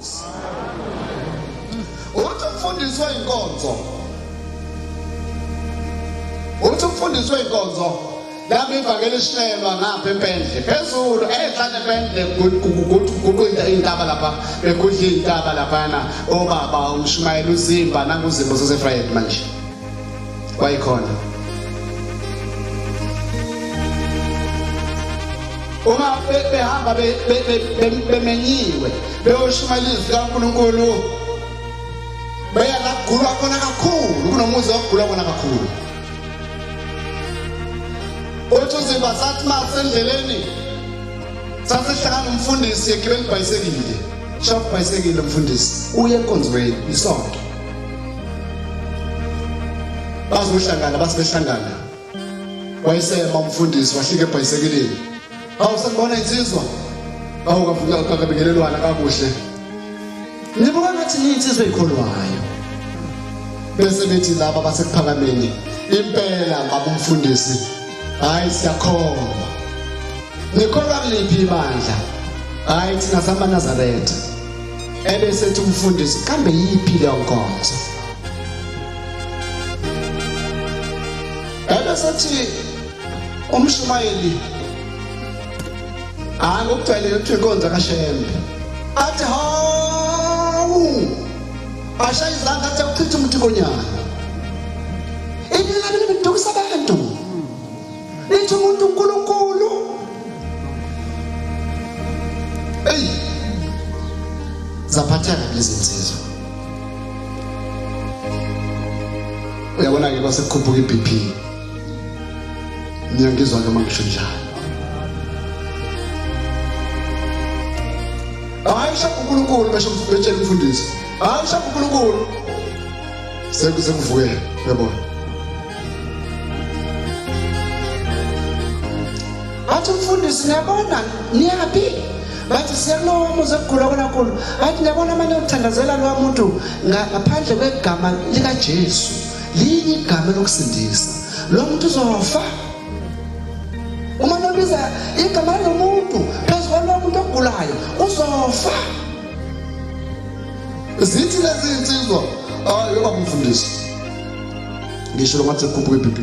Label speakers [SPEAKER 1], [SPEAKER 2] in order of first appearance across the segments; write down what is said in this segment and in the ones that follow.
[SPEAKER 1] inkosi. Uthi umfundisi Wezinkonzo. Uthi umfundisi Wezinkonzo lapho ivangeli ishinelwa ngapha empendle phezulu ehlane empendle kuqinda intaba lapha bekudla intaba laphana obaba umshumayela uzimba nanguzimbo sosefrayed manje kwayikhona uma behamba bemenyiwe beyoshumayela izwi kaNkulunkulu beya lagulwa khona kakhulu kunomuzi wagulwa khona kakhulu. Othi uzimba sathi masendleleni sasihlangana umfundisi egibela ibhayisekile shop ibhayisekile umfundisi uye enkonzweni isonto bazohlangana basebehlangana wayesema umfundisi wahlika ebhayisekileni awusakubona insizwa awukavuka kabekelelwana kakuhle nibuka ngathi niyinsizwa ekholwayo bese bethi laba basekuphakameni impela baba umfundisi hayi siyakhona nikholwa kuliphi ibandla hayi thina samaNazaretha ebese ethi umfundisi kambe yiphi leyo nkonzo ebese ethi umshumayeli ngokujwayele ukuthi inkonzo kaShembe athi hawu ashaya izandla athi uchitha umuntu konyana ingane lebedukisa abantu lithi umuntu uNkulunkulu zaphatheka lezi nsizwa uyabona ke kwasekukhuphuka iBP ngiyangizwa ke mangisho njalo hayi shaka uNkulunkulu besho betshela umfundisi hayi shaka uNkulunkulu sekuvukela uyabona athi umfundisi ngiyabona niyaphi bathi siyakulowa umuzi ekugula konakhulu athi ngiyabona manje uthandazela lo muntu ngaphandle kwegama lika Jesu linye igama lokusindisa lo muntu uzofa uma nobiza igama lomuntu phezulu lo muntu ogulayo uzofa zithi lezi insizwa hayi baba umfundisi ngisho lo ngathi kukhuphuka iBP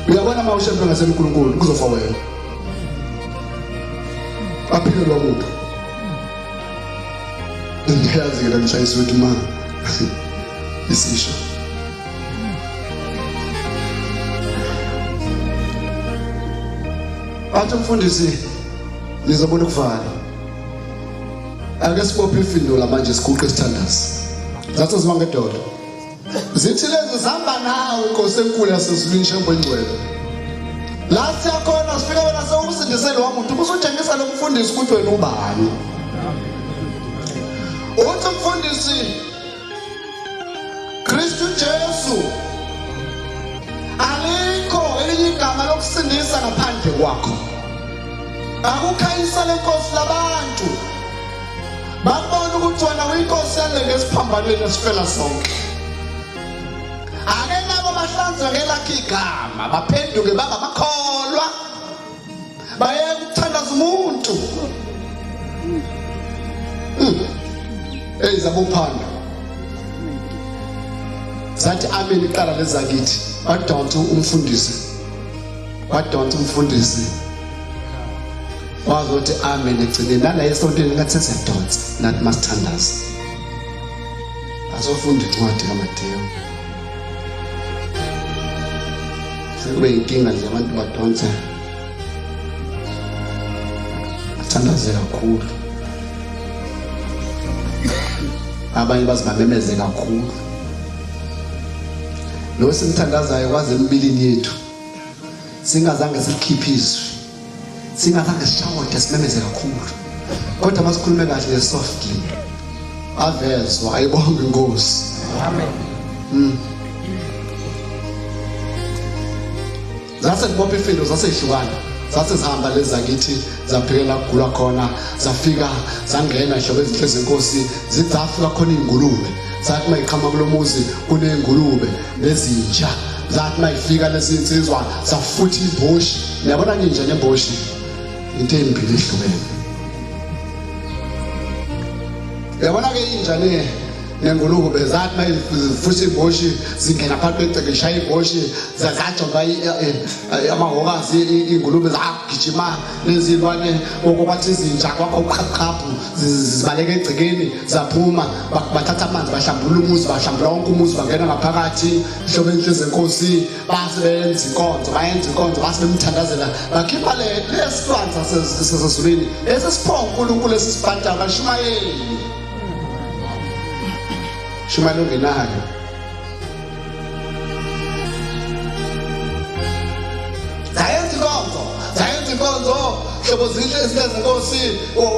[SPEAKER 1] uyabona mawushembe ngasema uNkulunkulu kuzofa wena aphile lo muntu ngiyazi ke la ngishayisa ukuthi ma isisho athi umfundisi nizobona ukuvala ake sibophe ifindo manje siguqe isithandazi zathi zibangedoda zithi lezi zihamba nawe inkosi enkulu yasezulwini Shembe engcwele la siyakhona sifika wena sewusindisele wamuntu ubusutshengisa lo mfundisi ukuthi wena ubani uthi umfundisi Kristu Jesu alikho elinye igama lokusindisa ngaphandle kwakho akukhayisa lenkosi labantu babona ukuthi wena uyinkosi yalenge esiphambanweni esifela sonke ake nabo bahlanzwe ngelakhe igama baphenduke baba bakholwa bayeke ukuthandaza umuntu zabophanda zathi amen iqala lezakithi badonsa umfundisi wazothi amen egcineni nala esontweni ngathi sesiyadonsa nathi masithandaza asofunda incwadi kaMateyu sekube inkinga nje abantu badonsa bathandaze kakhulu abanye bazibamemeze kakhulu lo simthandazayo kwaze embilini yethu singazange sikhiphe izwi singazange sishawode simemeze kakhulu kodwa masikhulume kahle softly avezwa ayibonge inkosi amen zase kubopha ifindo zasehlukana zase zihamba lezakithi zaphekela kugula khona zafika zangena ihlobo ezinhle zenkosi zizafika khona ingulube zathi mayiqhama kulomuzi kunengulube lezinja zathi mayifika lezi insizwa zafutha ibhoshi yabona nje nembhoshi into embili ehlukene Yabona ke inja nengulube bezathi mayifuthi iboshi zingena phakathi kwegceke ishaya iboshi zajonga amahokazi ingulube zagijima nezilwane okubathi izinja kwakuqhaqhabhu zibaleka egcekeni zaphuma bathatha amanzi bahlambulula umuzi bahlambula wonke umuzi bangena ngaphakathi ihlobo enhlezi enkosi basebenza inkonzo basebemthandazela bakhipha lesihlanza sesizulwini esisiphongo uNkulunkulu esisiphatha kaShumayeli Shumalo ngenayo zayenza inkonzo hlobo zinhle ezinhle zenkosi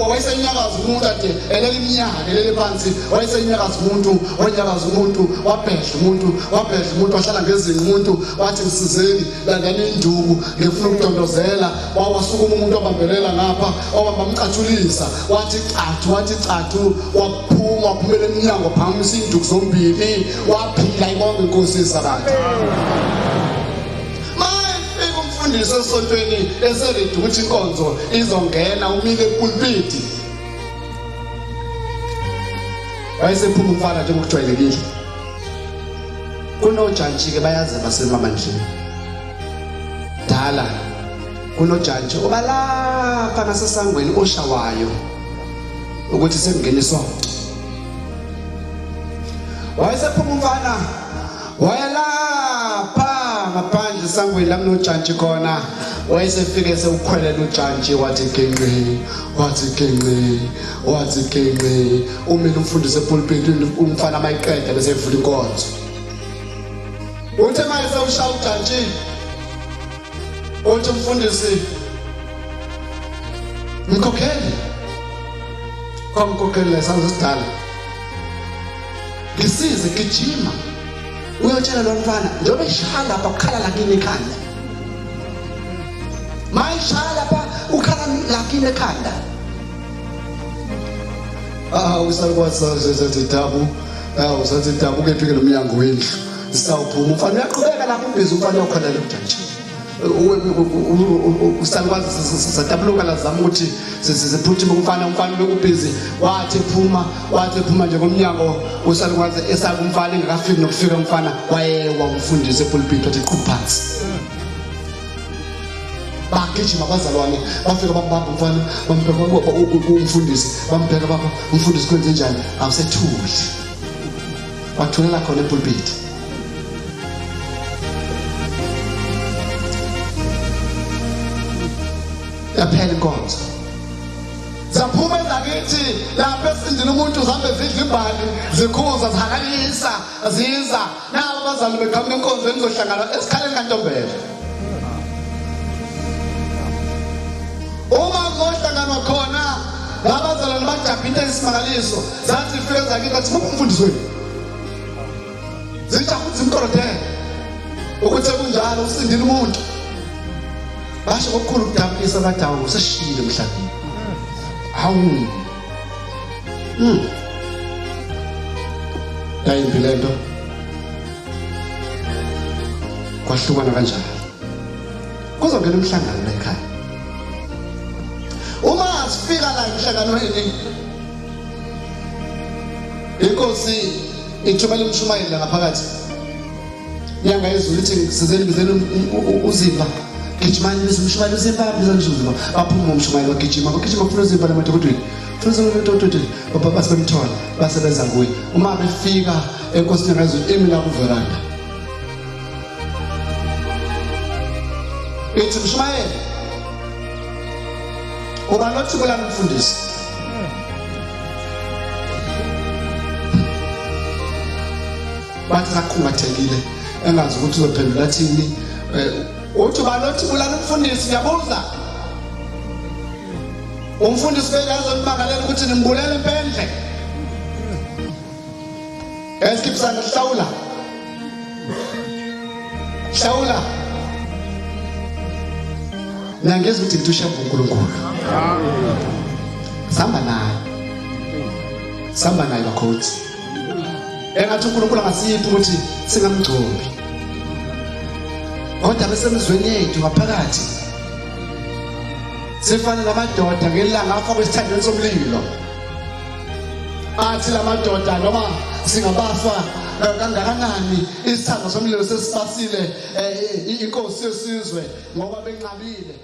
[SPEAKER 1] wayesenyakaza umuntu ade elela iminyaka elele phansi wayesenyakaza umuntu wabhedla umuntu wahlala ngezinga umuntu wathi ngisizeni landani induku ngifuna ukudondozela wawasukuma umuntu obambelela ngapha obamcathulisa wathi cathu waphumela eminyango phamisa induku zombili waphila ibonke inkosi yesabatha umfundisi esontweni eseredi ukuthi inkonzo izongena umile epulpiti wayesephuma umfana njengokujwayelekile kunojantshi ke bayazi basemamandleni dala kunojantshi obalapha ngasesangweni oshawayo ukuthi sengeniswa wayesephuma umfana wayelapha ngaphandle sangweni la kunojantshi khona wayesefike sewukhwelela ujantshi wathi genqe umile umfundisi epulpiti umfana mayiqeda bese evula inkonzo uthi manje sewushaya ujantshi uthi umfundisi mkhokheli lesanzo sidala ngisize gijima uyotshela lo mfana njobe ishaya lapha ukhala lakini ekhanda mayishaya lapha ukhala lakini ekhanda usathi dabu kephi ke lo mnyango wendlu sawuphuma umfana uyaqhubeka lapha umbhizi umfana uyokholela ujantshi usalukwazi satapuluka lazama ukuthi siphuthime umfana bekubhizi wathi ephuma nje komnyango usalukwazi esakumfana engakafiki nokufika umfana wayewa umfundisi epulpiti wathi qhuphansi bagijima abazalwane bafika bambamba umfana bambheka umfundisi bambheka baba umfundisi kwenze njani awusethuli wathulela khona epulpiti yaphela inkonzo zaphuma ezakithi lapha esindile umuntu uhambe zidla imbali zikhuza zihakalisa ziza nabo abazali beqhamuka enkonzweni zohlangana esikhaleni kaNtombela uma kuzohlanganwa khona abazali bajabhile isimangaliso zathi ifike ezakithi athi umfundisi wenu zijabuza imkorodela ukuthi kunjalo usindile umuntu basho kokukhulu ukudabukisa abadawu useshile emhlabeni yayimbi lento kwahlukana kanjani kuzongena umhlangano la ekhaya uma sifika la emhlanganweni inkosi ithumela umshumayeli la ngaphakathi nyanga yezulu ithi sizeni bizeni uzimba gijimani umshumayeli uzimba bizanizuzuma baphuma umshumayeli wagijima kufuna uzimba lamadokotela baba basebemthola basebenza nguye uma befika enkosini ngezulu emila kuveranda ithi mshumayeli uba nothi kula mfundisi bathi saqhungathekile engazi ukuthi uzophendula thini uthi uba nothi kula mfundisi ngiyabuza umfundisi bekazomangalela ukuthi nimbulela impendle esikipsana hlawula nangezi ukuthi ngithusha uNkulunkulu samba naye bakhothi engathi uNkulunkulu angasiphi ukuthi singamgcobi kodwa besemizweni yethu ngaphakathi sifana namadoda ngelanga afaka isithandweni somlilo athi lamadoda noma singabafa kangakanani isithando somlilo sesibasile inkosi yesizwe ngoba benqabile